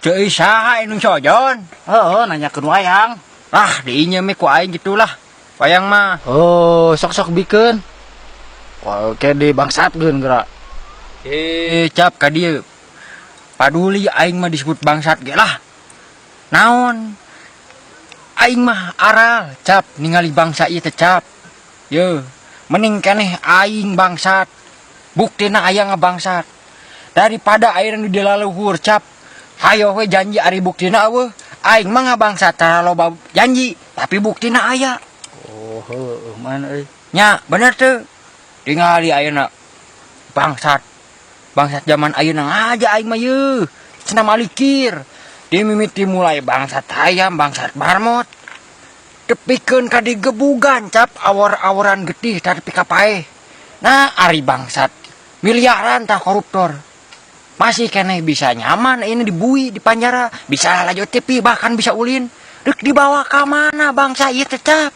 Ceuy saha anu sojon? Heeh, nanyakeun wayang. Ah, diinya mah ku aing gitulah. Wayang mah. Oh, sok-sok bikeun. Wah, kayak di bangsatkeun geura. Cap ka dieu. Paduli aing mah disebut bangsat ge lah. Naon? Aing mah aral, cap ningali bangsa ieu teh cap. Ye, mending keneh aing bangsat. Buktina aya ngabangsat. Daripada aing nu dilaluhur cap. Hayo we janji ari buktina eueuh. Aing mah ngabangsat tara loba janji, tapi buktina aya. Oh, heueuh man euy. Nya, bener teu. Tingali ayeuna bangsat. Bangsat zaman ayeuna aja aing mah yeuh. Cenah malikir. Dimimiti mulai bangsat hayam, bangsat marmot. Tepikeun ka digebugan cap awor-aworan getih tapi kapaeh. Nah, ari bangsat miliaran tah koruptor. Masih keneh bisa nyaman ini dibui di penjara, bisa lanjut TV bahkan bisa ulin. Dek dibawa ka mana bangsa ieu teh cap?